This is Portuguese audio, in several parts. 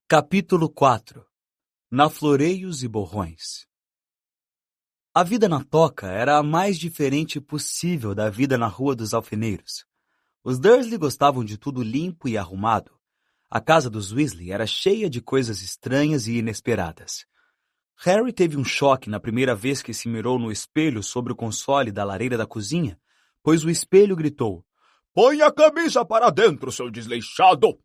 Capítulo 4. Nafloreios e borrões. A vida na toca era a mais diferente possível da vida na Rua dos Alfeneiros. Os Dursley gostavam de tudo limpo e arrumado. A casa dos Weasley era cheia de coisas estranhas e inesperadas. Harry teve um choque na primeira vez que se mirou no espelho sobre o console da lareira da cozinha, pois o espelho gritou: "Põe a camisa para dentro, seu desleixado!"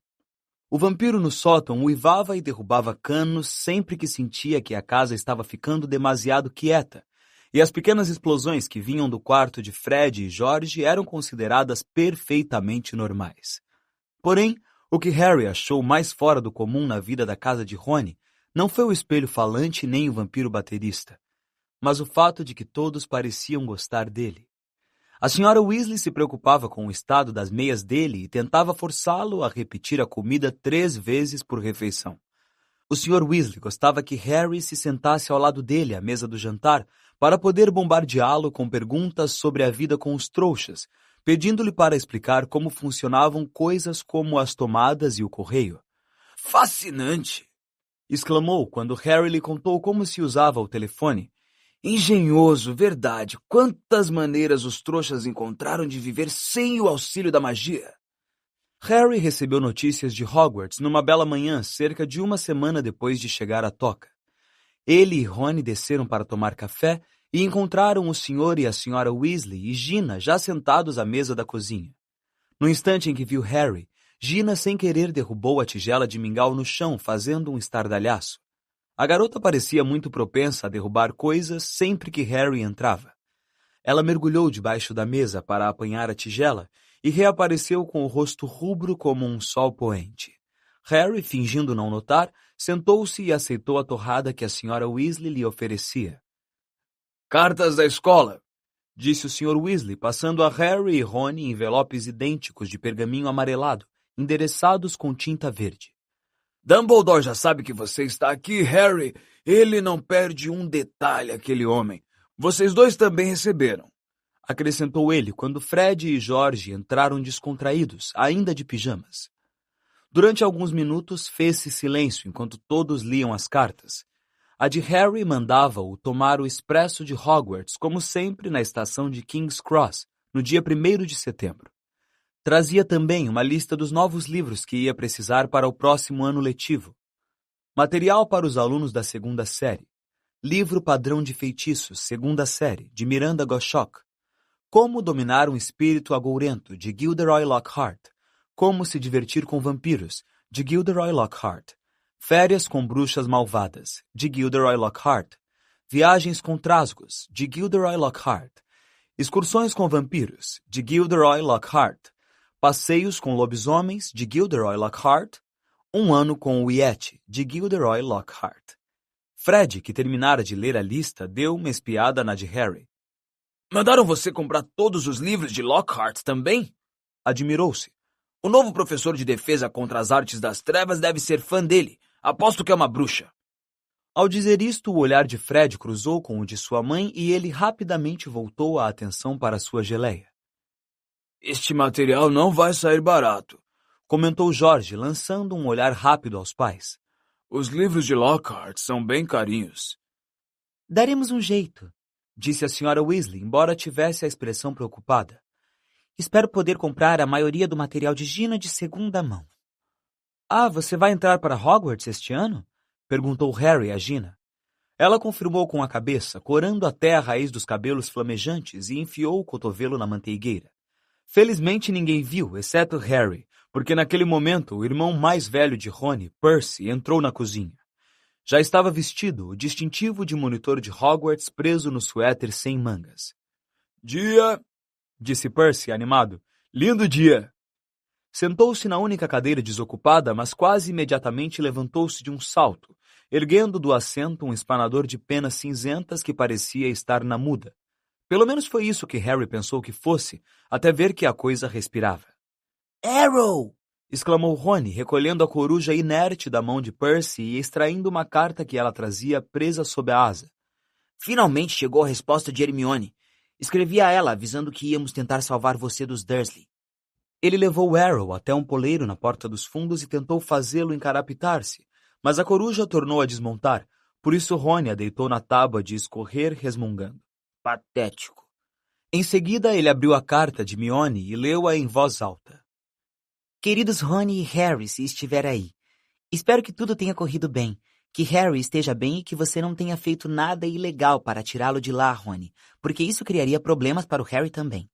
O vampiro no sótão uivava e derrubava canos sempre que sentia que a casa estava ficando demasiado quieta, e as pequenas explosões que vinham do quarto de Fred e George eram consideradas perfeitamente normais. Porém, o que Harry achou mais fora do comum na vida da casa de Rony não foi o espelho falante nem o vampiro baterista, mas o fato de que todos pareciam gostar dele. A senhora Weasley se preocupava com o estado das meias dele e tentava forçá-lo a repetir a comida 3 vezes por refeição. O Sr. Weasley gostava que Harry se sentasse ao lado dele à mesa do jantar para poder bombardeá-lo com perguntas sobre a vida com os trouxas, pedindo-lhe para explicar como funcionavam coisas como as tomadas e o correio. "Fascinante!" exclamou quando Harry lhe contou como se usava o telefone. "Engenhoso, verdade. Quantas maneiras os trouxas encontraram de viver sem o auxílio da magia!" Harry recebeu notícias de Hogwarts numa bela manhã, cerca de 1 semana depois de chegar à toca. Ele e Rony desceram para tomar café e encontraram o Sr. e a Sra. Weasley e Gina já sentados à mesa da cozinha. No instante em que viu Harry, Gina sem querer derrubou a tigela de mingau no chão, fazendo um estardalhaço. A garota parecia muito propensa a derrubar coisas sempre que Harry entrava. Ela mergulhou debaixo da mesa para apanhar a tigela e reapareceu com o rosto rubro como um sol poente. Harry, fingindo não notar, sentou-se e aceitou a torrada que a Sra. Weasley lhe oferecia. "Cartas da escola", disse o Sr. Weasley, passando a Harry e Rony envelopes idênticos de pergaminho amarelado, endereçados com tinta verde. "Dumbledore já sabe que você está aqui, Harry. Ele não perde um detalhe, aquele homem. Vocês dois também receberam", acrescentou ele quando Fred e George entraram descontraídos, ainda de pijamas. Durante alguns minutos fez-se silêncio enquanto todos liam as cartas. A de Harry mandava-o tomar o expresso de Hogwarts, como sempre na estação de King's Cross, no dia 1º de setembro. Trazia também uma lista dos novos livros que ia precisar para o próximo ano letivo. Material para os alunos da 2ª série. Livro Padrão de Feitiços, 2ª série, de Miranda Goshawk. Como dominar um espírito agourento, de Gilderoy Lockhart. Como se divertir com vampiros, de Gilderoy Lockhart. Férias com bruxas malvadas, de Gilderoy Lockhart. Viagens com trasgos, de Gilderoy Lockhart. Excursões com vampiros, de Gilderoy Lockhart. Passeios com lobisomens, de Gilderoy Lockhart. Um ano com o Yeti, de Gilderoy Lockhart. Fred, que terminara de ler a lista, deu uma espiada na de Harry. "Mandaram você comprar todos os livros de Lockhart também?" Admirou-se. "O novo professor de defesa contra as artes das trevas deve ser fã dele. Aposto que é uma bruxa." Ao dizer isto, o olhar de Fred cruzou com o de sua mãe e ele rapidamente voltou a atenção para sua geleia. "Este material não vai sair barato", comentou George, lançando um olhar rápido aos pais. "Os livros de Lockhart são bem carinhos." "Daremos um jeito", disse a Sra. Weasley, embora tivesse a expressão preocupada. "Espero poder comprar a maioria do material de Gina de segunda mão." "Ah, você vai entrar para Hogwarts este ano?" perguntou Harry a Gina. Ela confirmou com a cabeça, corando até a raiz dos cabelos flamejantes e enfiou o cotovelo na manteigueira. Felizmente ninguém viu, exceto Harry, porque naquele momento o irmão mais velho de Rony, Percy, entrou na cozinha. Já estava vestido, o distintivo de monitor de Hogwarts preso no suéter sem mangas. "Dia", disse Percy, animado. "Lindo dia." Sentou-se na única cadeira desocupada, mas quase imediatamente levantou-se de um salto, erguendo do assento um espanador de penas cinzentas que parecia estar na muda. Pelo menos foi isso que Harry pensou que fosse, até ver que a coisa respirava. "Arrow!" exclamou Rony, recolhendo a coruja inerte da mão de Percy e extraindo uma carta que ela trazia presa sob a asa. "Finalmente chegou a resposta de Hermione. Escrevi a ela avisando que íamos tentar salvar você dos Dursley." Ele levou Arrow até um poleiro na porta dos fundos e tentou fazê-lo encarapitar-se, Mas a coruja tornou a desmontar, por isso Rony a deitou na tábua de escorrer resmungando. Patético. Em seguida, ele abriu a carta de Mione e leu-a em voz alta. Queridos Rony e Harry, se estiver aí. Espero que tudo tenha corrido bem, que Harry esteja bem e que você não tenha feito nada ilegal para tirá-lo de lá, Rony, porque isso criaria problemas para o Harry também.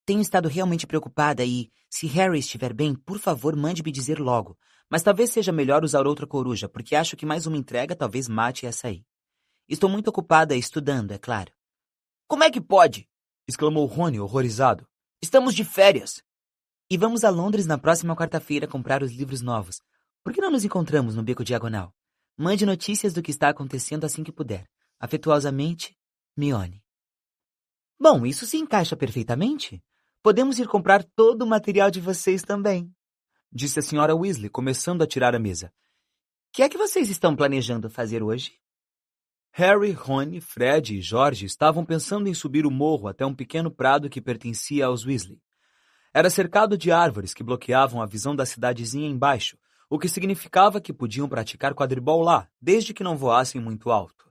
Tenho estado realmente preocupada e, se Harry estiver bem, por favor, mande-me dizer logo. Mas talvez seja melhor usar outra coruja, porque acho que mais uma entrega talvez mate essa aí. Estou muito ocupada estudando, é claro. Como é que pode? Exclamou Rony, horrorizado. Estamos de férias. E vamos a Londres na próxima quarta-feira comprar os livros novos. Por que não nos encontramos no Beco Diagonal? Mande notícias do que está acontecendo assim que puder. Afetuosamente, Mione. Bom, isso se encaixa perfeitamente. Podemos ir comprar todo o material de vocês também, disse a senhora Weasley, começando a tirar a mesa. Que é que vocês estão planejando fazer hoje? Harry, Rony, Fred e George estavam pensando em subir o morro até um pequeno prado que pertencia aos Weasley. Era cercado de árvores que bloqueavam a visão da cidadezinha embaixo, o que significava que podiam praticar quadribol lá, desde que não voassem muito alto.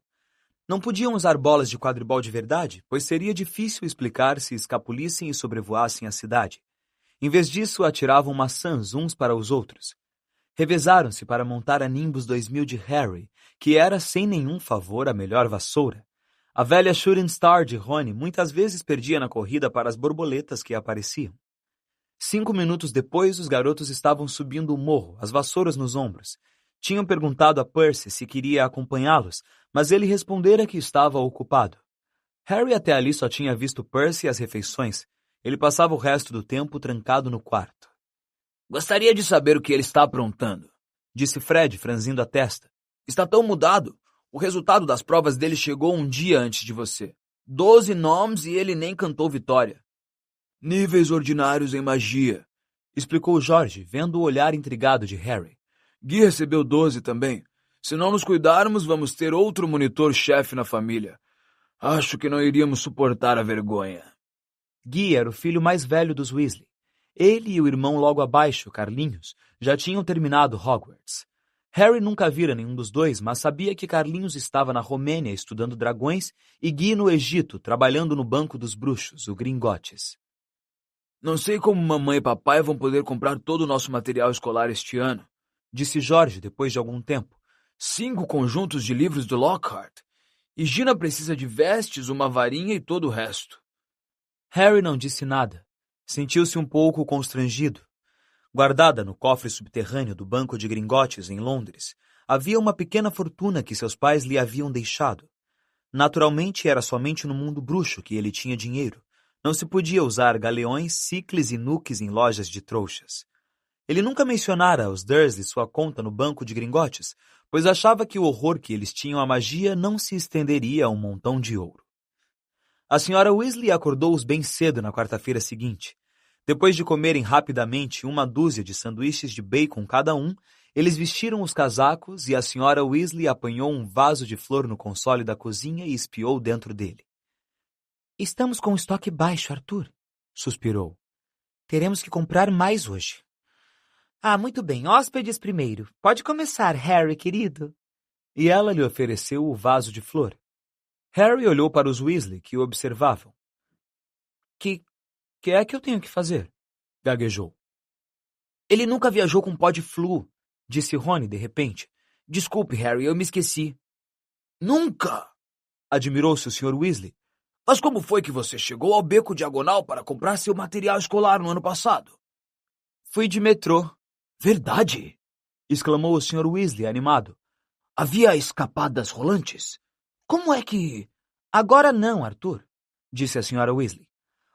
Não podiam usar bolas de quadribol de verdade, pois seria difícil explicar se escapulissem e sobrevoassem a cidade. Em vez disso, atiravam maçãs uns para os outros. Revezaram-se para montar a Nimbus 2000 de Harry, que era, sem nenhum favor, a melhor vassoura. A velha Shooting Star de Rony muitas vezes perdia na corrida para as borboletas que apareciam. 5 minutos depois, os garotos estavam subindo o morro, as vassouras nos ombros. Tinham perguntado a Percy se queria acompanhá-los, mas ele respondera que estava ocupado. Harry até ali só tinha visto Percy às refeições. Ele passava o resto do tempo trancado no quarto. Gostaria de saber o que ele está aprontando, disse Fred, franzindo a testa. Está tão mudado. O resultado das provas dele chegou um dia antes de você. 12 nomes e ele nem cantou vitória. Níveis ordinários em magia, explicou George, vendo o olhar intrigado de Harry. Gui recebeu 12 também. Se não nos cuidarmos, vamos ter outro monitor-chefe na família. Acho que não iríamos suportar a vergonha. Gui era o filho mais velho dos Weasley. Ele e o irmão logo abaixo, Carlinhos, já tinham terminado Hogwarts. Harry nunca vira nenhum dos dois, mas sabia que Carlinhos estava na Romênia estudando dragões e Gui no Egito, trabalhando no Banco dos Bruxos, o Gringotts. Não sei como mamãe e papai vão poder comprar todo o nosso material escolar este ano, disse George depois de algum tempo. 5 conjuntos de livros do Lockhart. E Gina precisa de vestes, uma varinha e todo o resto. Harry não disse nada. Sentiu-se um pouco constrangido. Guardada no cofre subterrâneo do Banco de Gringotts, em Londres, havia uma pequena fortuna que seus pais lhe haviam deixado. Naturalmente, era somente no mundo bruxo que ele tinha dinheiro. Não se podia usar galeões, cicles e nuques em lojas de trouxas. Ele nunca mencionara aos Dursley sua conta no Banco de Gringotts, pois achava que o horror que eles tinham à magia não se estenderia a um montão de ouro. A senhora Weasley acordou-os bem cedo na quarta-feira seguinte. Depois de comerem rapidamente 1 dúzia de sanduíches de bacon cada um, eles vestiram os casacos e a senhora Weasley apanhou um vaso de flor no console da cozinha e espiou dentro dele. Estamos com o estoque baixo, Arthur, suspirou. Teremos que comprar mais hoje. Ah, muito bem, hóspedes primeiro. Pode começar, Harry, querido. E ela lhe ofereceu o vaso de flor. Harry olhou para os Weasley, que o observavam. Que é que eu tenho que fazer? Gaguejou. Ele nunca viajou com pó de flu, disse Rony de repente. Desculpe, Harry, eu me esqueci. Nunca! Admirou-se o Sr. Weasley. Mas como foi que você chegou ao Beco Diagonal para comprar seu material escolar no ano passado? Fui de metrô. Verdade? Exclamou o Sr. Weasley, animado. Havia escapadas rolantes? Como é que... Agora não, Arthur, disse a Sra. Weasley.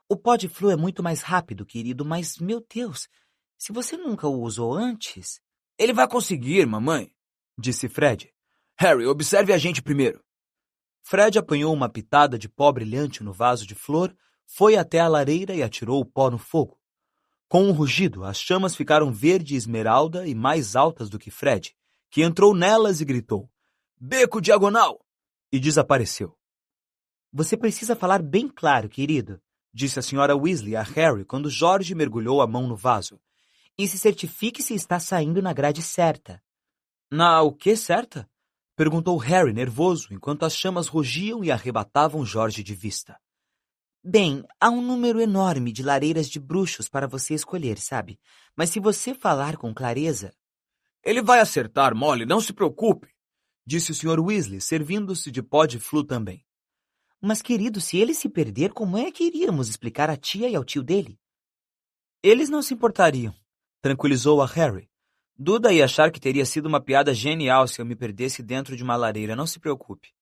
O pó de flu é muito mais rápido, querido, mas, meu Deus, se você nunca o usou antes... Ele vai conseguir, mamãe, disse Fred. Harry, observe a gente primeiro. Fred apanhou uma pitada de pó brilhante no vaso de flor, foi até a lareira e atirou o pó no fogo. Com um rugido, as chamas ficaram verde esmeralda e mais altas do que Fred, que entrou nelas e gritou, Beco Diagonal! E desapareceu. Você precisa falar bem claro, querido, disse a Sra. Weasley a Harry quando George mergulhou a mão no vaso. E se certifique se está saindo na grade certa. Na o quê, certa? Perguntou Harry, nervoso, enquanto as chamas rugiam e arrebatavam Jorge de vista. Bem, há um número enorme de lareiras de bruxos para você escolher, sabe? Mas se você falar com clareza... Ele vai acertar, Molly, não se preocupe, disse o Sr. Weasley, servindo-se de pó de flu também. Mas, querido, se ele se perder, como é que iríamos explicar à tia e ao tio dele? Eles não se importariam, tranquilizou a Harry. Duda ia achar que teria sido uma piada genial se eu me perdesse dentro de uma lareira, não se preocupe.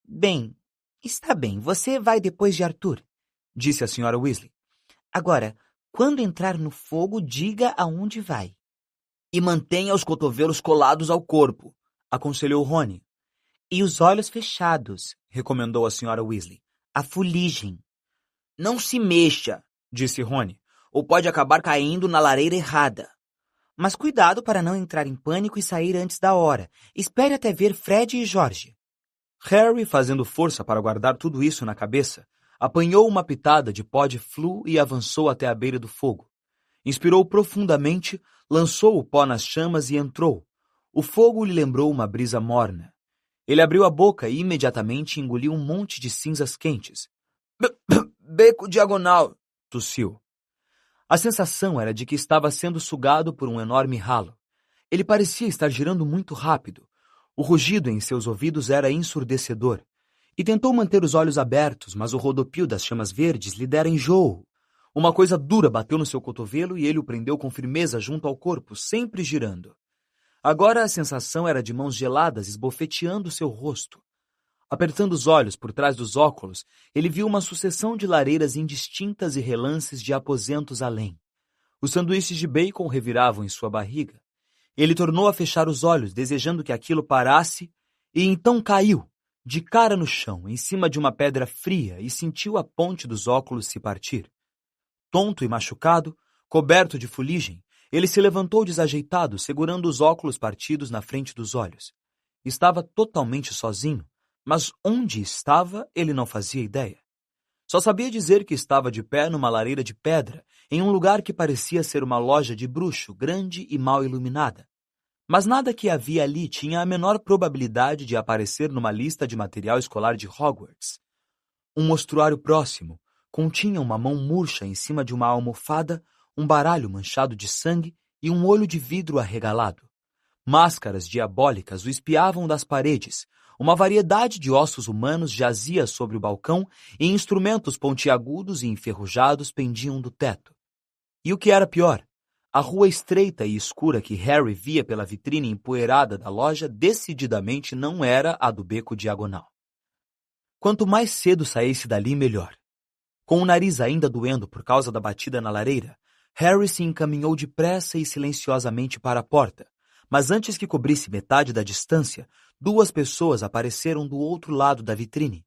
Bem, está bem, você vai depois de Arthur, disse a Sra. Weasley. Agora, quando entrar no fogo, diga aonde vai. E mantenha os cotovelos colados ao corpo, aconselhou Rony. E os olhos fechados, recomendou a Sra. Weasley. A fuligem. Não se mexa, disse Rony, ou pode acabar caindo na lareira errada. Mas cuidado para não entrar em pânico e sair antes da hora. Espere até ver Fred e Jorge. Harry, fazendo força para guardar tudo isso na cabeça, apanhou uma pitada de pó de flu e avançou até a beira do fogo. Inspirou profundamente, lançou o pó nas chamas e entrou. O fogo lhe lembrou uma brisa morna. Ele abriu a boca e imediatamente engoliu um monte de cinzas quentes. Beco diagonal, tossiu. A sensação era de que estava sendo sugado por um enorme ralo. Ele parecia estar girando muito rápido. O rugido em seus ouvidos era ensurdecedor. E tentou manter os olhos abertos, mas o rodopio das chamas verdes lhe dera enjoo. Uma coisa dura bateu no seu cotovelo e ele o prendeu com firmeza junto ao corpo, sempre girando. Agora a sensação era de mãos geladas esbofeteando seu rosto. Apertando os olhos por trás dos óculos, ele viu uma sucessão de lareiras indistintas e relances de aposentos além. Os sanduíches de bacon reviravam em sua barriga. Ele tornou a fechar os olhos, desejando que aquilo parasse, e então caiu, de cara no chão, em cima de uma pedra fria, e sentiu a ponte dos óculos se partir. Tonto e machucado, coberto de fuligem, ele se levantou desajeitado, segurando os óculos partidos na frente dos olhos. Estava totalmente sozinho, mas onde estava ele não fazia ideia. Só sabia dizer que estava de pé numa lareira de pedra, em um lugar que parecia ser uma loja de bruxo, grande e mal iluminada. Mas nada que havia ali tinha a menor probabilidade de aparecer numa lista de material escolar de Hogwarts. Um mostruário próximo continha uma mão murcha em cima de uma almofada, um baralho manchado de sangue e um olho de vidro arregalado. Máscaras diabólicas o espiavam das paredes, uma variedade de ossos humanos jazia sobre o balcão e instrumentos pontiagudos e enferrujados pendiam do teto. E o que era pior, a rua estreita e escura que Harry via pela vitrine empoeirada da loja decididamente não era a do beco diagonal. Quanto mais cedo saísse dali, melhor. Com o nariz ainda doendo por causa da batida na lareira, Harry se encaminhou depressa e silenciosamente para a porta, mas antes que cobrisse metade da distância, 2 pessoas apareceram do outro lado da vitrine,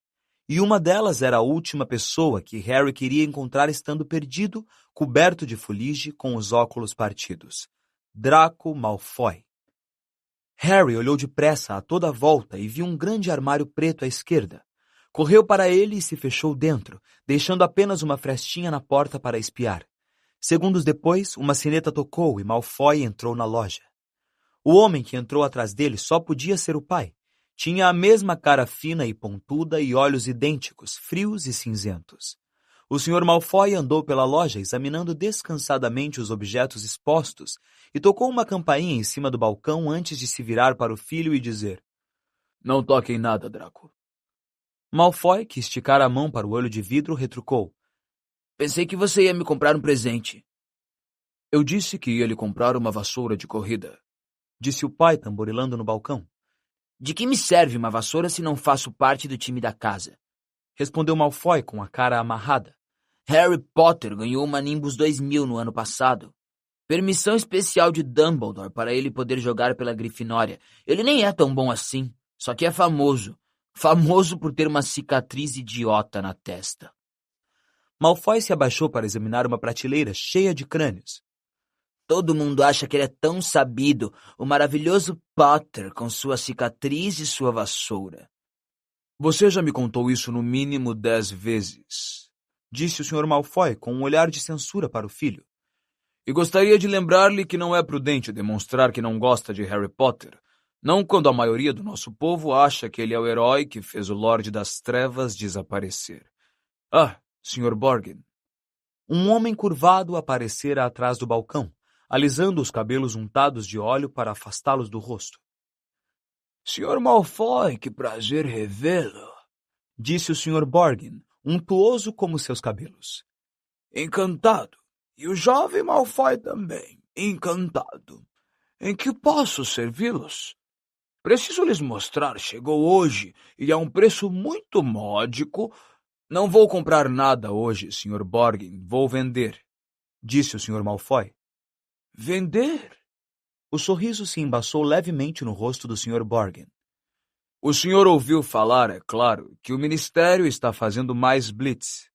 e uma delas era a última pessoa que Harry queria encontrar estando perdido, coberto de fuligem com os óculos partidos. Draco Malfoy. Harry olhou depressa a toda a volta e viu um grande armário preto à esquerda. Correu para ele e se fechou dentro, deixando apenas uma frestinha na porta para espiar. Segundos depois, uma sineta tocou e Malfoy entrou na loja. O homem que entrou atrás dele só podia ser o pai. Tinha a mesma cara fina e pontuda e olhos idênticos, frios e cinzentos. O Sr. Malfoy andou pela loja examinando descansadamente os objetos expostos e tocou uma campainha em cima do balcão antes de se virar para o filho e dizer: "Não toque em nada, Draco." Malfoy, que esticara a mão para o olho de vidro, retrucou: "Pensei que você ia me comprar um presente." "Eu disse que ia lhe comprar uma vassoura de corrida", disse o pai, tamborilando no balcão. "De que me serve uma vassoura se não faço parte do time da casa?" respondeu Malfoy com a cara amarrada. "Harry Potter ganhou uma Nimbus 2000 no ano passado. Permissão especial de Dumbledore para ele poder jogar pela Grifinória. Ele nem é tão bom assim, só que é famoso. Famoso por ter uma cicatriz idiota na testa." Malfoy se abaixou para examinar uma prateleira cheia de crânios. "Todo mundo acha que ele é tão sabido, o maravilhoso Potter com sua cicatriz e sua vassoura." "Você já me contou isso no mínimo 10 vezes, disse o Sr. Malfoy com um olhar de censura para o filho. "E gostaria de lembrar-lhe que não é prudente demonstrar que não gosta de Harry Potter, Não quando a maioria do nosso povo acha que ele é o herói que fez o Lorde das Trevas desaparecer. Ah, Sr. Borgin. Um homem curvado aparecera atrás do balcão, alisando os cabelos untados de óleo para afastá-los do rosto. Sr. Malfoy, que prazer revê-lo, disse o Sr. Borgin, untuoso como seus cabelos. Encantado. E o jovem Malfoy também, encantado. Em que posso servi-los? Preciso lhes mostrar, chegou hoje, e a um preço muito módico. Não vou comprar nada hoje, Sr. Borgin, vou vender, disse o Sr. Malfoy. Vender? O sorriso se embaçou levemente no rosto do Sr. Borgin. O senhor ouviu falar, é claro, que o Ministério está fazendo mais blitz,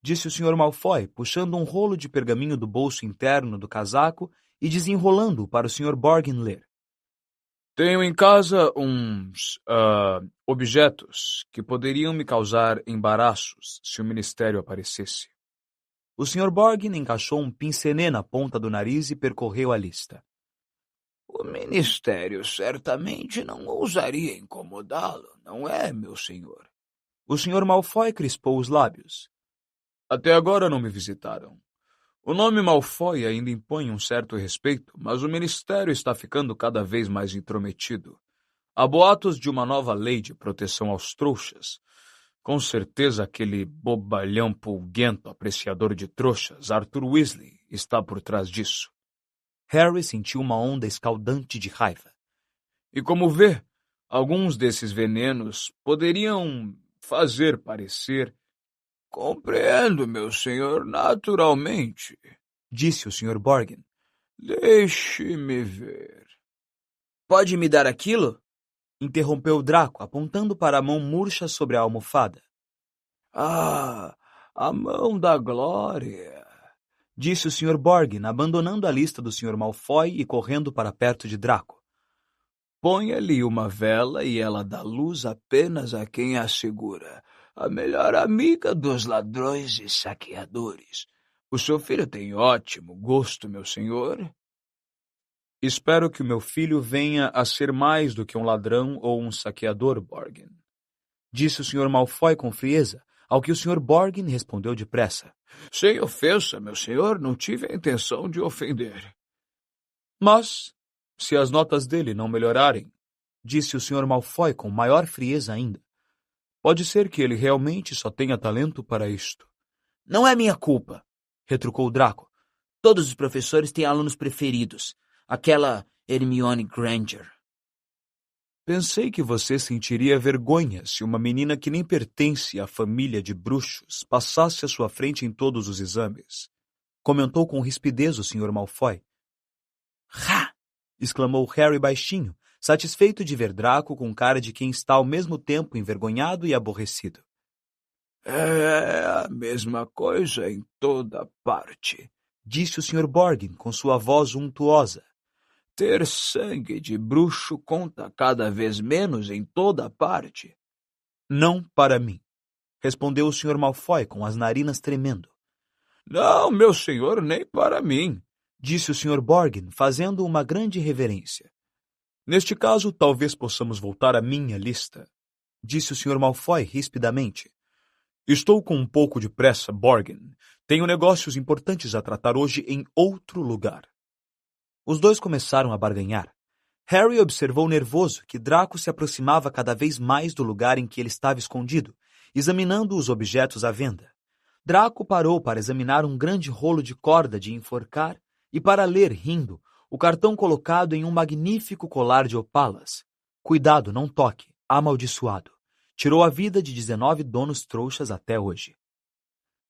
disse o Sr. Malfoy, puxando um rolo de pergaminho do bolso interno do casaco e desenrolando-o para o Sr. Borgin ler. Tenho em casa uns objetos que poderiam me causar embaraços se o Ministério aparecesse. O Sr. Borgin encaixou um pincenê na ponta do nariz e percorreu a lista. O Ministério certamente não ousaria incomodá-lo, não é, meu senhor? O Sr. Malfoy crispou os lábios. Até agora não me visitaram. O nome Malfoy ainda impõe um certo respeito, mas o Ministério está ficando cada vez mais intrometido. Há boatos de uma nova lei de proteção aos trouxas. Com certeza aquele bobalhão pulguento apreciador de trouxas, Arthur Weasley, está por trás disso. Harry sentiu uma onda escaldante de raiva. E como vê, alguns desses venenos poderiam fazer parecer... Compreendo, meu senhor, naturalmente, disse o Sr. Borgin. Deixe-me ver. Pode me dar aquilo? Interrompeu Draco, apontando para a mão murcha sobre a almofada. Ah, a mão da glória, disse o Sr. Borgin, abandonando a lista do Sr. Malfoy e correndo para perto de Draco. Ponha-lhe uma vela e ela dá luz apenas a quem a segura. A melhor amiga dos ladrões e saqueadores. O seu filho tem ótimo gosto, meu senhor. Espero que o meu filho venha a ser mais do que um ladrão ou um saqueador, Borgin, disse o Sr. Malfoy com frieza, ao que o Sr. Borgin respondeu depressa. Sem ofensa, meu senhor, não tive a intenção de ofender. Mas, se as notas dele não melhorarem, disse o Sr. Malfoy com maior frieza ainda, pode ser que ele realmente só tenha talento para isto. Não é minha culpa, retrucou Draco. Todos os professores têm alunos preferidos. Aquela Hermione Granger. Pensei que você sentiria vergonha se uma menina que nem pertence à família de bruxos passasse à sua frente em todos os exames, comentou com rispidez o Sr. Malfoy. Ha! Exclamou Harry baixinho, satisfeito de ver Draco com cara de quem está ao mesmo tempo envergonhado e aborrecido. É a mesma coisa em toda parte, disse o Sr. Borgin com sua voz untuosa. Ter sangue de bruxo conta cada vez menos em toda parte. Não para mim, respondeu o Sr. Malfoy com as narinas tremendo. Não, meu senhor, nem para mim, disse o Sr. Borgin, fazendo uma grande reverência. Neste caso, talvez possamos voltar à minha lista, disse o Sr. Malfoy rispidamente. Estou com um pouco de pressa, Borgin. Tenho negócios importantes a tratar hoje em outro lugar. Os dois começaram a barganhar. Harry observou nervoso que Draco se aproximava cada vez mais do lugar em que ele estava escondido, examinando os objetos à venda. Draco parou para examinar um grande rolo de corda de enforcar e para ler, rindo, o cartão colocado em um magnífico colar de opalas. Cuidado, não toque, amaldiçoado. Tirou a vida de 19 donos trouxas até hoje.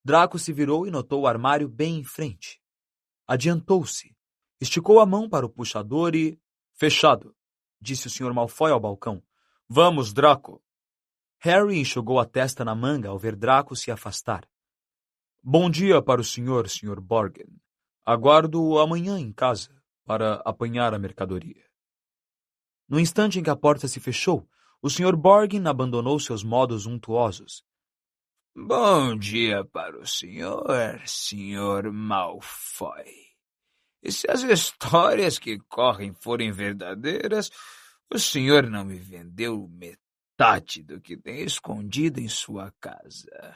Draco se virou e notou o armário bem em frente. Adiantou-se. Esticou a mão para o puxador e... Fechado, disse o Sr. Malfoy ao balcão. Vamos, Draco. Harry enxugou a testa na manga ao ver Draco se afastar. Bom dia para o senhor, Sr. Borgin. Aguardo-o amanhã em casa para apanhar a mercadoria. No instante em que a porta se fechou, o Sr. Borgin abandonou seus modos untuosos. Bom dia para o senhor, Sr. Malfoy. E se as histórias que correm forem verdadeiras, O senhor não me vendeu metade do que tem escondido em sua casa.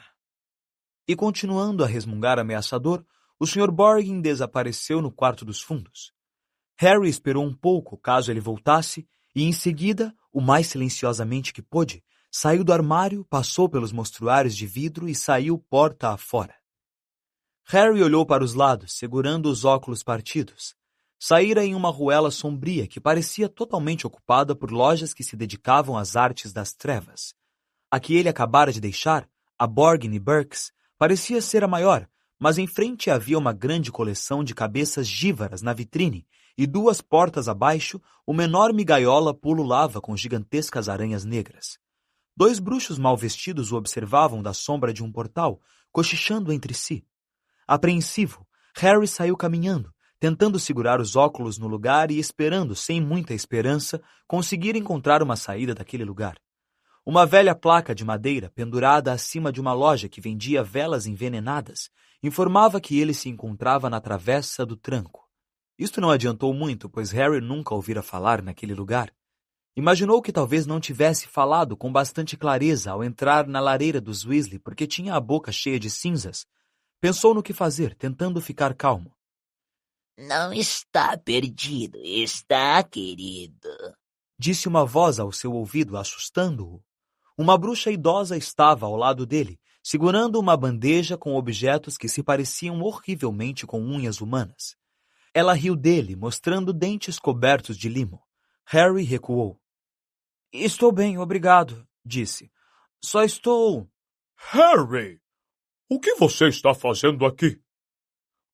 E continuando a resmungar ameaçador, o Sr. Borgin desapareceu no quarto dos fundos. Harry esperou um pouco, caso ele voltasse, e em seguida, o mais silenciosamente que pôde, saiu do armário, passou pelos mostruários de vidro e saiu porta afora. Harry olhou para os lados, segurando os óculos partidos. Saíra em uma ruela sombria que parecia totalmente ocupada por lojas que se dedicavam às artes das trevas. A que ele acabara de deixar, a Borgin Burkes, parecia ser a maior, mas em frente havia uma grande coleção de cabeças gívaras na vitrine e 2 portas abaixo uma enorme gaiola pululava com gigantescas aranhas negras. 2 bruxos mal vestidos o observavam da sombra de um portal, cochichando entre si. Apreensivo, Harry saiu caminhando, tentando segurar os óculos no lugar e esperando, sem muita esperança, conseguir encontrar uma saída daquele lugar. Uma velha placa de madeira, pendurada acima de uma loja que vendia velas envenenadas, informava que ele se encontrava na Travessa do Tranco. Isto não adiantou muito, pois Harry nunca ouvira falar naquele lugar. Imaginou que talvez não tivesse falado com bastante clareza ao entrar na lareira dos Weasley porque tinha a boca cheia de cinzas. Pensou no que fazer, tentando ficar calmo. Não está perdido, está, querido, Disse uma voz ao seu ouvido, assustando-o. Uma bruxa idosa estava ao lado dele, segurando uma bandeja com objetos que se pareciam horrivelmente com unhas humanas. Ela riu dele, mostrando dentes cobertos de limo. Harry recuou. Estou bem, obrigado, disse. Só estou... Harry! O que você está fazendo aqui?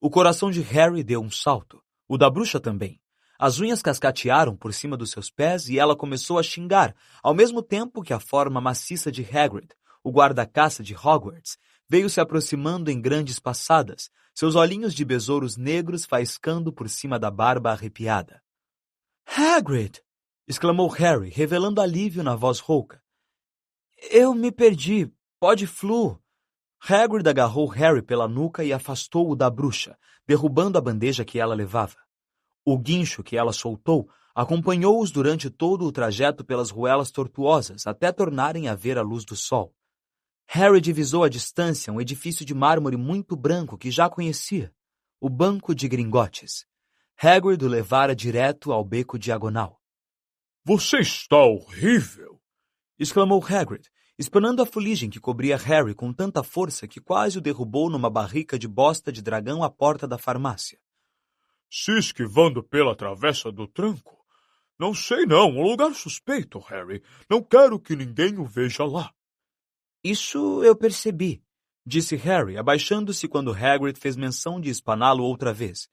O coração de Harry deu um salto. O da bruxa também. As unhas cascatearam por cima dos seus pés e ela começou a xingar, ao mesmo tempo que a forma maciça de Hagrid, o guarda-caça de Hogwarts, veio se aproximando em grandes passadas, seus olhinhos de besouros negros faiscando por cima da barba arrepiada. Hagrid! Exclamou Harry, revelando alívio na voz rouca. Eu me perdi. Pode Flu. Hagrid agarrou Harry pela nuca e afastou-o da bruxa, derrubando a bandeja que ela levava. O guincho que ela soltou acompanhou-os durante todo o trajeto pelas ruelas tortuosas, até tornarem a ver a luz do sol. Harry divisou à distância um edifício de mármore muito branco que já conhecia, o Banco de Gringotes. Hagrid o levara direto ao beco diagonal. Você está horrível! Exclamou Hagrid, espanando a fuligem que cobria Harry com tanta força que quase o derrubou numa barrica de bosta de dragão à porta da farmácia. Se esquivando pela Travessa do Tranco? Não sei não, um lugar suspeito, Harry. Não quero que ninguém o veja lá. Isso eu percebi, disse Harry, abaixando-se quando Hagrid fez menção de espaná-lo outra vez.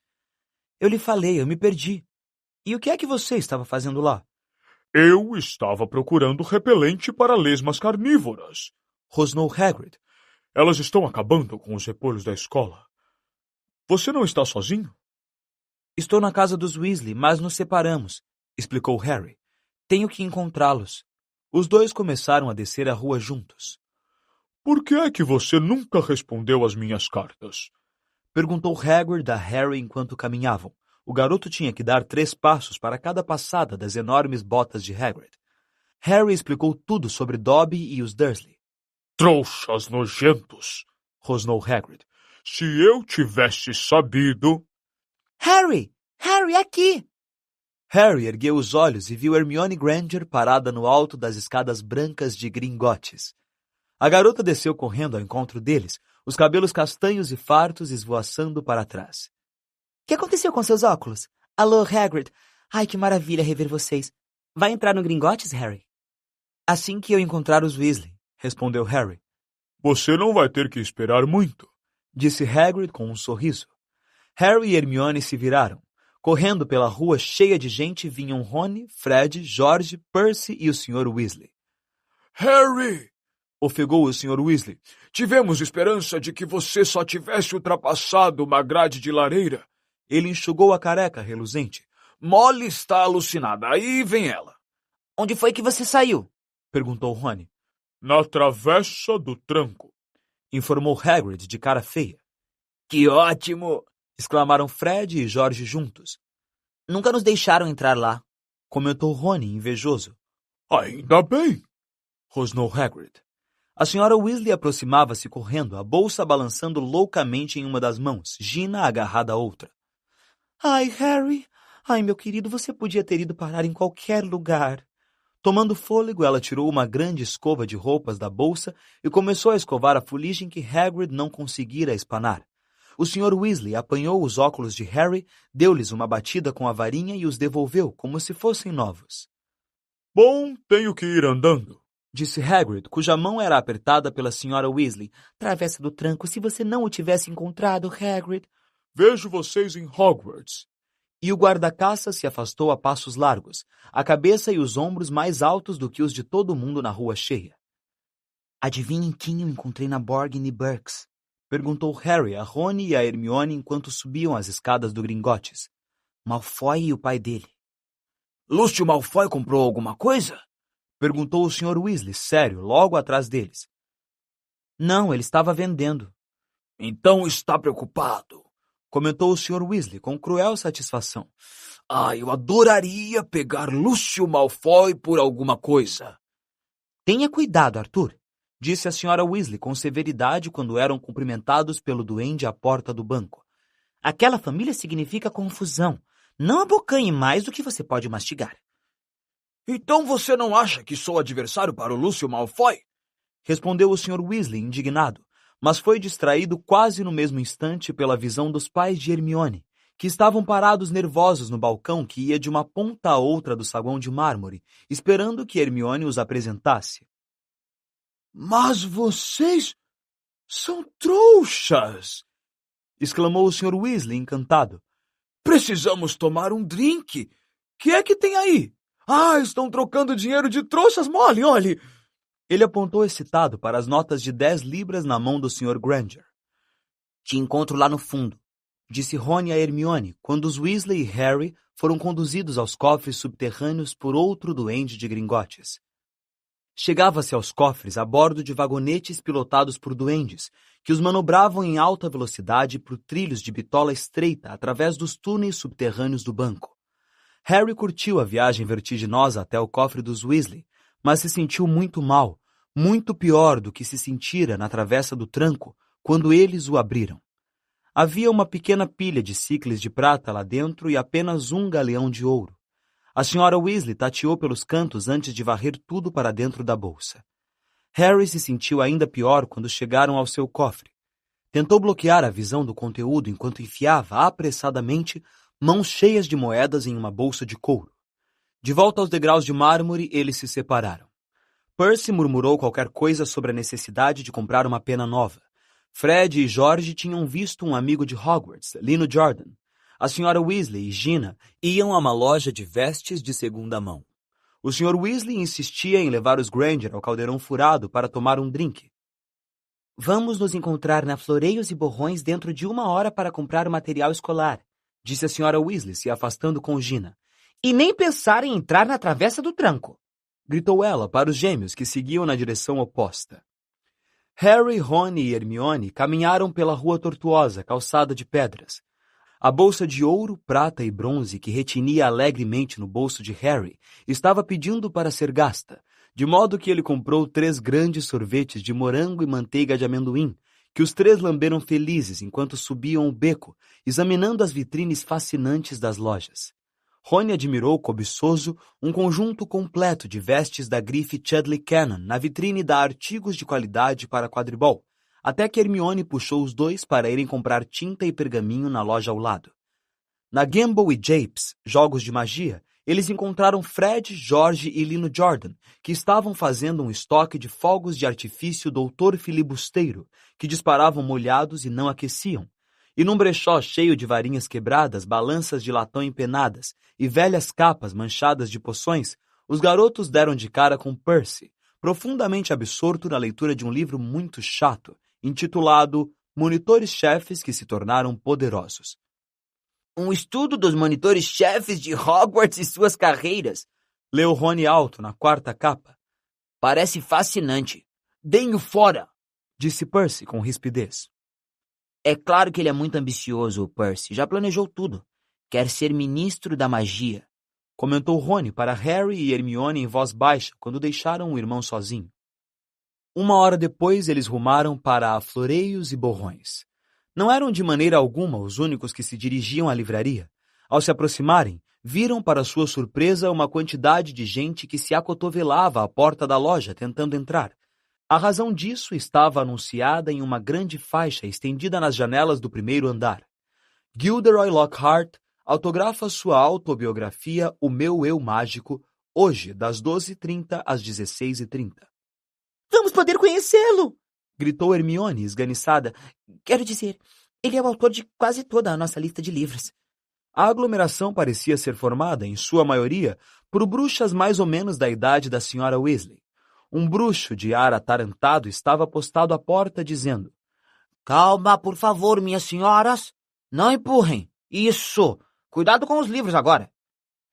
Eu lhe falei, eu me perdi. E o que é que você estava fazendo lá? Eu estava procurando repelente para lesmas carnívoras, Rosnou Hagrid. Elas estão acabando com os repolhos da escola. Você não está sozinho? Estou na casa dos Weasley, mas nos separamos, explicou Harry. Tenho que encontrá-los. Os 2 começaram a descer a rua juntos. Por que é que você nunca respondeu às minhas cartas? Perguntou Hagrid a Harry enquanto caminhavam. O garoto tinha que dar 3 passos para cada passada das enormes botas de Hagrid. Harry explicou tudo sobre Dobby e os Dursley. Trouxas nojentos, rosnou Hagrid. Se eu tivesse sabido... Harry! Harry, aqui! Harry ergueu os olhos e viu Hermione Granger parada no alto das escadas brancas de Gringotes. A garota desceu correndo ao encontro deles, os cabelos castanhos e fartos esvoaçando para trás. O que aconteceu com seus óculos? Alô, Hagrid. Ai, que maravilha rever vocês. Vai entrar no Gringotes, Harry? Assim que eu encontrar os Weasley, respondeu Harry. Você não vai ter que esperar muito, disse Hagrid com um sorriso. Harry e Hermione se viraram. Correndo pela rua cheia de gente vinham Rony, Fred, George, Percy e o Sr. Weasley. Harry! Ofegou o Sr. Weasley. Tivemos esperança de que você só tivesse ultrapassado uma grade de lareira. Ele enxugou a careca reluzente. Molly está alucinada. Aí vem ela. Onde foi que você saiu? Perguntou Rony. Na Travessa do Tranco, informou Hagrid de cara feia. Que ótimo! Exclamaram Fred e George juntos. Nunca nos deixaram entrar lá, comentou Rony, invejoso. Ainda bem. Rosnou Hagrid. A senhora Weasley aproximava-se correndo, a bolsa balançando loucamente em uma das mãos, Gina agarrada à outra. Ai, Harry! Ai, meu querido, você podia ter ido parar em qualquer lugar. Tomando fôlego, ela tirou uma grande escova de roupas da bolsa e começou a escovar a fuligem que Hagrid não conseguira espanar. O Sr. Weasley apanhou os óculos de Harry, deu-lhes uma batida com a varinha e os devolveu como se fossem novos. Bom, tenho que ir andando, disse Hagrid, cuja mão era apertada pela Sra. Weasley. Travessa do tranco, se você não o tivesse encontrado, Hagrid. Vejo vocês em Hogwarts. E o guarda-caça se afastou a passos largos, a cabeça e os ombros mais altos do que os de todo mundo na rua cheia. Adivinhem quem eu encontrei na Borgin e Burkes? Perguntou Harry a Rony e a Hermione enquanto subiam as escadas do Gringotts. Malfoy e o pai dele. Lúcio Malfoy comprou alguma coisa? Perguntou o Sr. Weasley, sério, logo atrás deles. Não, ele estava vendendo. Então está preocupado, comentou o Sr. Weasley com cruel satisfação. Eu adoraria pegar Lúcio Malfoy por alguma coisa. Tenha cuidado, Arthur, disse a Sra. Weasley com severidade quando eram cumprimentados pelo duende à porta do banco. Aquela família significa confusão. Não abocanhe mais do que você pode mastigar. Então você não acha que sou adversário para o Lúcio Malfoy? Respondeu o Sr. Weasley, indignado, mas foi distraído quase no mesmo instante pela visão dos pais de Hermione, que estavam parados nervosos no balcão que ia de uma ponta a outra do saguão de mármore, esperando que Hermione os apresentasse. Mas vocês são trouxas! Exclamou o Sr. Weasley, encantado. Precisamos tomar um drink. Que é que tem aí? Estão trocando dinheiro de trouxas mole, olhe! Ele apontou excitado para as notas de 10 libras na mão do Sr. Granger. Te encontro lá no fundo, disse Rony a Hermione, quando os Weasley e Harry foram conduzidos aos cofres subterrâneos por outro duende de Gringotts. Chegava-se aos cofres a bordo de vagonetes pilotados por duendes, que os manobravam em alta velocidade por trilhos de bitola estreita através dos túneis subterrâneos do banco. Harry curtiu a viagem vertiginosa até o cofre dos Weasley, mas se sentiu muito mal, muito pior do que se sentira na travessa do tranco quando eles o abriram. Havia uma pequena pilha de sicles de prata lá dentro e apenas um galeão de ouro. A Sra. Weasley tateou pelos cantos antes de varrer tudo para dentro da bolsa. Harry se sentiu ainda pior quando chegaram ao seu cofre. Tentou bloquear a visão do conteúdo enquanto enfiava apressadamente mãos cheias de moedas em uma bolsa de couro. De volta aos degraus de mármore, eles se separaram. Percy murmurou qualquer coisa sobre a necessidade de comprar uma pena nova. Fred e George tinham visto um amigo de Hogwarts, Lino Jordan. A Sra. Weasley e Gina iam a uma loja de vestes de segunda mão. O Sr. Weasley insistia em levar os Granger ao Caldeirão Furado para tomar um drink. Vamos nos encontrar na Floreios e Borrões dentro de 1 hora para comprar o material escolar, disse a Sra. Weasley, se afastando com Gina. E nem pensar em entrar na travessa do tranco, gritou ela para os gêmeos que seguiam na direção oposta. Harry, Rony e Hermione caminharam pela rua tortuosa, calçada de pedras. A bolsa de ouro, prata e bronze que retinia alegremente no bolso de Harry estava pedindo para ser gasta, de modo que ele comprou 3 grandes sorvetes de morango e manteiga de amendoim, que os 3 lamberam felizes enquanto subiam o beco, examinando as vitrines fascinantes das lojas. Rony admirou cobiçoso um conjunto completo de vestes da grife Chudley Cannon na vitrine da Artigos de Qualidade para Quadribol, até que Hermione puxou os 2 para irem comprar tinta e pergaminho na loja ao lado. Na Gamble e Japes, jogos de magia, eles encontraram Fred, George e Lino Jordan, que estavam fazendo um estoque de fogos de artifício doutor filibusteiro, que disparavam molhados e não aqueciam. E num brechó cheio de varinhas quebradas, balanças de latão empenadas e velhas capas manchadas de poções, os garotos deram de cara com Percy, profundamente absorto na leitura de um livro muito chato, intitulado Monitores-Chefes que se tornaram poderosos. Um estudo dos monitores-chefes de Hogwarts e suas carreiras, leu Rony alto na 4ª capa. Parece fascinante. Deem-o fora, disse Percy com rispidez. É claro que ele é muito ambicioso, Percy. Já planejou tudo. Quer ser ministro da magia. comentou Rony para Harry e Hermione em voz baixa quando deixaram o irmão sozinho. 1 hora depois, eles rumaram para Floreios e Borrões. Não eram de maneira alguma os únicos que se dirigiam à livraria. Ao se aproximarem, viram para sua surpresa uma quantidade de gente que se acotovelava à porta da loja tentando entrar. A razão disso estava anunciada em uma grande faixa estendida nas janelas do primeiro andar. Gilderoy Lockhart autografa sua autobiografia O Meu Eu Mágico, hoje, das 12h30 às 16h30. Vamos poder conhecê-lo! Gritou Hermione, esganiçada. Quero dizer, ele é o autor de quase toda a nossa lista de livros. A aglomeração parecia ser formada, em sua maioria, por bruxas mais ou menos da idade da Sra. Weasley. Um bruxo de ar atarantado estava postado à porta, dizendo: Calma, por favor, minhas senhoras. Não empurrem. Isso. Cuidado com os livros agora.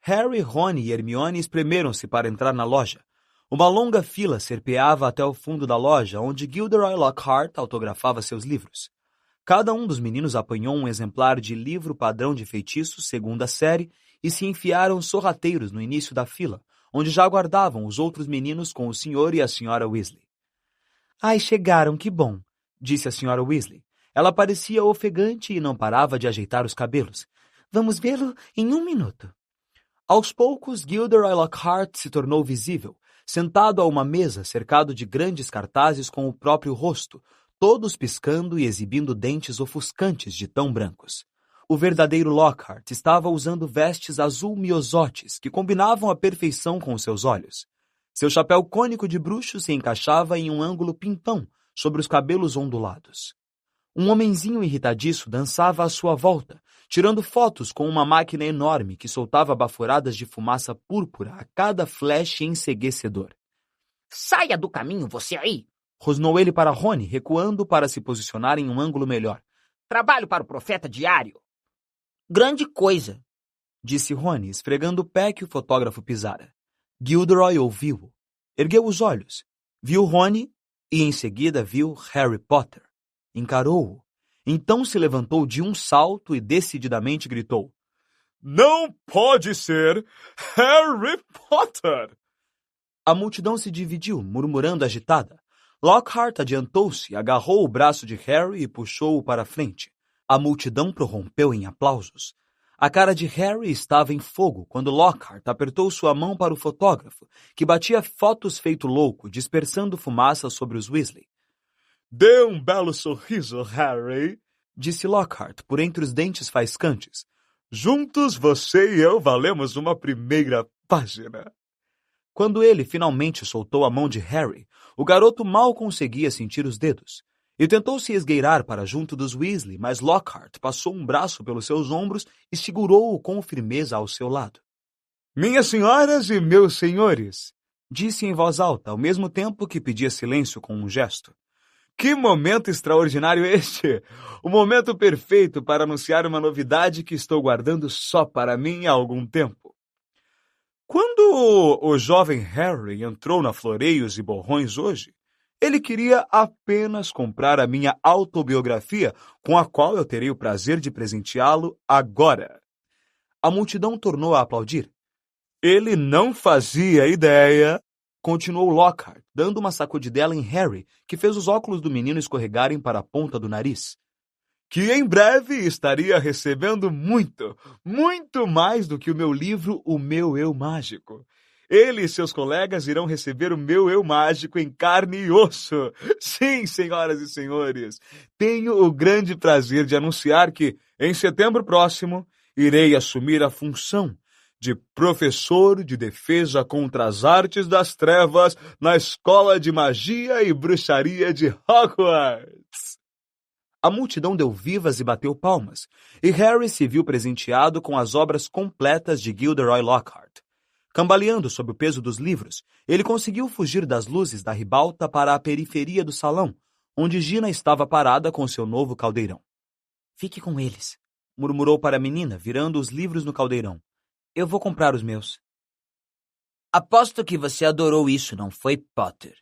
Harry, Rony e Hermione espremeram-se para entrar na loja. Uma longa fila serpeava até o fundo da loja, onde Gilderoy Lockhart autografava seus livros. Cada um dos meninos apanhou um exemplar de livro padrão de feitiços, segunda série, e se enfiaram sorrateiros no início da fila, onde já aguardavam os outros meninos com o Sr. e a Sra. Weasley. Ai, chegaram, que bom, disse a Sra. Weasley. Ela parecia ofegante e não parava de ajeitar os cabelos. Vamos vê-lo em 1 minuto. Aos poucos, Gilderoy Lockhart se tornou visível, sentado a uma mesa cercado de grandes cartazes com o próprio rosto, todos piscando e exibindo dentes ofuscantes de tão brancos. O verdadeiro Lockhart estava usando vestes azul miosotes que combinavam à perfeição com os seus olhos. Seu chapéu cônico de bruxo se encaixava em um ângulo pimpão sobre os cabelos ondulados. Um homenzinho irritadiço dançava à sua volta, tirando fotos com uma máquina enorme que soltava baforadas de fumaça púrpura a cada flash enceguecedor. Saia do caminho, você aí! Rosnou ele para Rony, recuando para se posicionar em um ângulo melhor. Trabalho para o profeta diário. Grande coisa, disse Rony, esfregando o pé que o fotógrafo pisara. Gilderoy ouviu-o. Ergueu os olhos. Viu Rony e, em seguida, viu Harry Potter. Encarou-o. Então se levantou de um salto e decididamente gritou: Não pode ser Harry Potter! A multidão se dividiu, murmurando agitada. Lockhart adiantou-se, agarrou o braço de Harry e puxou-o para a frente. A multidão prorrompeu em aplausos. A cara de Harry estava em fogo quando Lockhart apertou sua mão para o fotógrafo, que batia fotos feito louco, dispersando fumaça sobre os Weasley. Dê um belo sorriso, Harry, disse Lockhart, por entre os dentes faiscantes. Juntos você e eu valemos uma primeira página. Quando ele finalmente soltou a mão de Harry, o garoto mal conseguia sentir os dedos. E tentou se esgueirar para junto dos Weasley, mas Lockhart passou um braço pelos seus ombros e segurou-o com firmeza ao seu lado. Minhas senhoras e meus senhores, disse em voz alta, ao mesmo tempo que pedia silêncio com um gesto. Que momento extraordinário este! O momento perfeito para anunciar uma novidade que estou guardando só para mim há algum tempo. Quando o jovem Harry entrou na Floreios e Borrões hoje, ele queria apenas comprar a minha autobiografia, com a qual eu terei o prazer de presenteá-lo agora. A multidão tornou a aplaudir. Ele não fazia ideia, continuou Lockhart, dando uma sacudidela em Harry, que fez os óculos do menino escorregarem para a ponta do nariz, que em breve estaria recebendo muito, muito mais do que o meu livro O Meu Eu Mágico. Ele e seus colegas irão receber o meu eu mágico em carne e osso. Sim, senhoras e senhores, tenho o grande prazer de anunciar que, em setembro próximo, irei assumir a função de professor de defesa contra as artes das trevas na Escola de Magia e Bruxaria de Hogwarts. A multidão deu vivas e bateu palmas, e Harry se viu presenteado com as obras completas de Gilderoy Lockhart. Cambaleando sob o peso dos livros, ele conseguiu fugir das luzes da ribalta para a periferia do salão, onde Gina estava parada com seu novo caldeirão. Fique com eles, murmurou para a menina, virando os livros no caldeirão. Eu vou comprar os meus. Aposto que você adorou isso, não foi, Potter?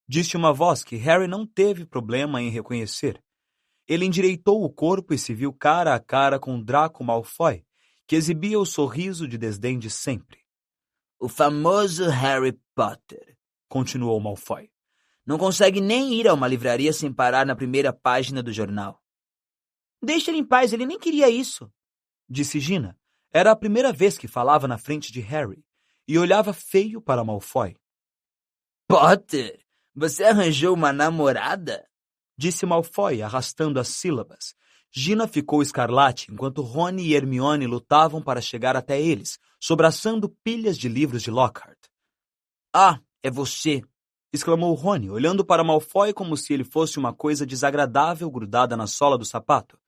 Disse uma voz que Harry não teve problema em reconhecer. Ele endireitou o corpo e se viu cara a cara com Draco Malfoy, que exibia o sorriso de desdém de sempre. O famoso Harry Potter, continuou Malfoy. Não consegue nem ir a uma livraria sem parar na primeira página do jornal. Deixa ele em paz, ele nem queria isso, disse Gina. Era a primeira vez que falava na frente de Harry e olhava feio para Malfoy. Potter, você arranjou uma namorada? Disse Malfoy, arrastando as sílabas. Gina ficou escarlate enquanto Rony e Hermione lutavam para chegar até eles, sobraçando pilhas de livros de Lockhart. Ah, é você! Exclamou Rony, olhando para Malfoy como se ele fosse uma coisa desagradável grudada na sola do sapato.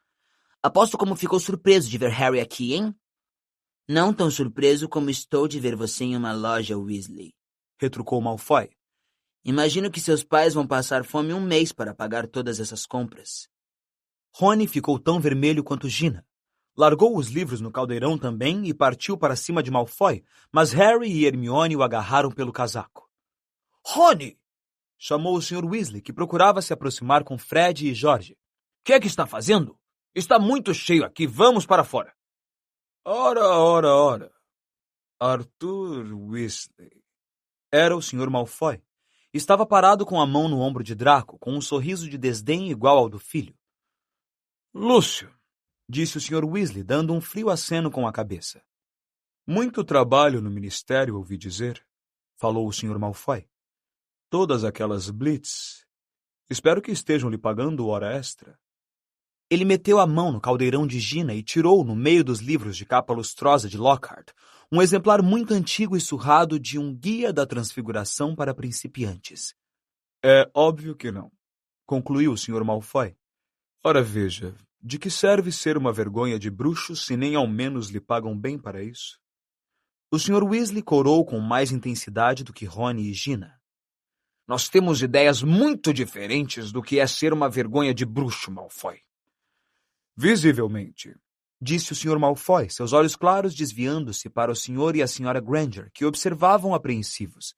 Aposto como ficou surpreso de ver Harry aqui, hein? Não tão surpreso como estou de ver você em uma loja Weasley, retrucou Malfoy. Imagino que seus pais vão passar fome 1 mês para pagar todas essas compras. Rony ficou tão vermelho quanto Gina. Largou os livros no caldeirão também e partiu para cima de Malfoy, mas Harry e Hermione o agarraram pelo casaco. Rony! Chamou o Sr. Weasley, que procurava se aproximar com Fred e George. Que é que está fazendo? Está muito cheio aqui, vamos para fora. Ora. Arthur Weasley. Era o Sr. Malfoy. Estava parado com a mão no ombro de Draco, com um sorriso de desdém igual ao do filho. Lúcio, disse o Sr. Weasley, dando um frio aceno com a cabeça. Muito trabalho no ministério, ouvi dizer, falou o Sr. Malfoy. Todas aquelas blitz. Espero que estejam lhe pagando hora extra. Ele meteu a mão no caldeirão de Gina e tirou, no meio dos livros de capa lustrosa de Lockhart, um exemplar muito antigo e surrado de um Guia da Transfiguração para Principiantes. É óbvio que não, concluiu o Sr. Malfoy. Ora veja, de que serve ser uma vergonha de bruxo se nem ao menos lhe pagam bem para isso? O Sr. Weasley corou com mais intensidade do que Rony e Gina. Nós temos ideias muito diferentes do que é ser uma vergonha de bruxo, Malfoy. Visivelmente, disse o Sr. Malfoy, seus olhos claros desviando-se para o Sr. e a Sra. Granger, que observavam apreensivos.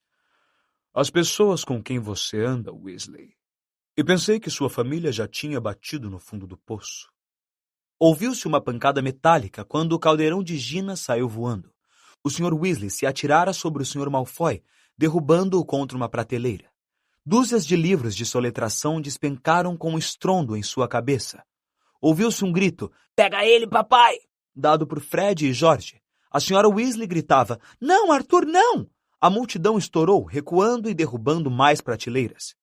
As pessoas com quem você anda, Weasley. E pensei que sua família já tinha batido no fundo do poço. Ouviu-se uma pancada metálica quando o caldeirão de Gina saiu voando. O Sr. Weasley se atirara sobre o Sr. Malfoy, derrubando-o contra uma prateleira. Dúzias de livros de soletração despencaram com estrondo em sua cabeça. Ouviu-se um grito, "Pega ele, papai!", dado por Fred e George. A Sra. Weasley gritava, "Não, Arthur, não!" A multidão estourou, recuando e derrubando mais prateleiras.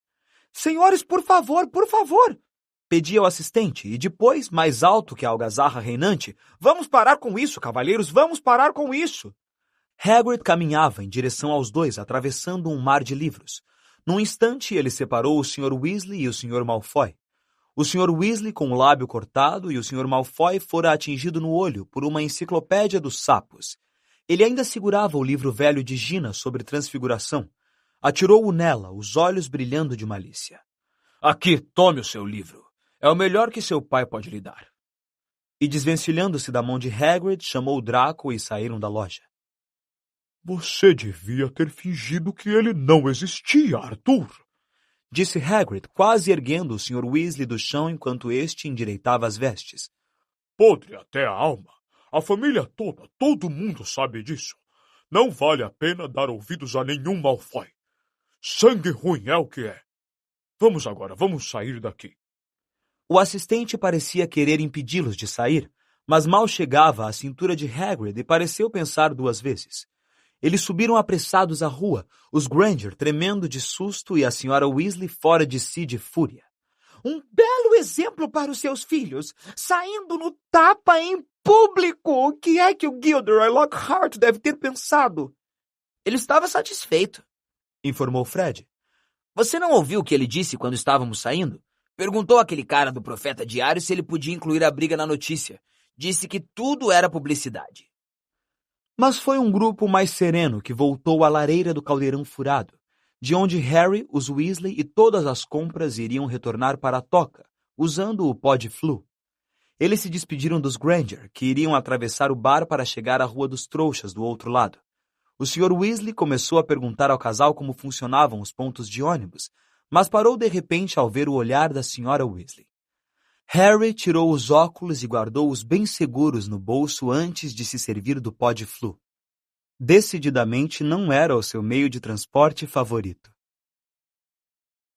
"Senhores, por favor, pedia o assistente, e depois, mais alto que a algazarra reinante, "Vamos parar com isso, cavalheiros, vamos parar com isso!" Hagrid caminhava em direção aos dois, atravessando um mar de livros. Num instante, ele separou o Sr. Weasley e o Sr. Malfoy. O Sr. Weasley com o lábio cortado e o Sr. Malfoy fora atingido no olho por uma enciclopédia dos sapos. Ele ainda segurava o livro velho de Gina sobre transfiguração. Atirou-o nela, os olhos brilhando de malícia. "Aqui, tome o seu livro. É o melhor que seu pai pode lhe dar." E desvencilhando-se da mão de Hagrid, chamou o Draco e saíram da loja. "Você devia ter fingido que ele não existia, Arthur", disse Hagrid, quase erguendo o Sr. Weasley do chão enquanto este endireitava as vestes. "Podre até a alma. A família toda, todo mundo sabe disso. Não vale a pena dar ouvidos a nenhum Malfoy. Sangue ruim é o que é. Vamos agora, vamos sair daqui." O assistente parecia querer impedi-los de sair, mas mal chegava à cintura de Hagrid e pareceu pensar 2 vezes. Eles subiram apressados a rua, os Granger tremendo de susto e a Sra. Weasley fora de si de fúria. "Um belo exemplo para os seus filhos, saindo no tapa em público. O que é que o Gilderoy Lockhart deve ter pensado?" "Ele estava satisfeito", informou Fred. "Você não ouviu o que ele disse quando estávamos saindo? Perguntou àquele cara do Profeta Diário se ele podia incluir a briga na notícia. Disse que tudo era publicidade." Mas foi um grupo mais sereno que voltou à lareira do caldeirão furado, de onde Harry, os Weasley e todas as compras iriam retornar para a toca, usando o pó de flu. Eles se despediram dos Granger, que iriam atravessar o bar para chegar à Rua dos Trouxas do outro lado. O Sr. Weasley começou a perguntar ao casal como funcionavam os pontos de ônibus, mas parou de repente ao ver o olhar da Sra. Weasley. Harry tirou os óculos e guardou-os bem seguros no bolso antes de se servir do pó de Flu. Decididamente não era o seu meio de transporte favorito.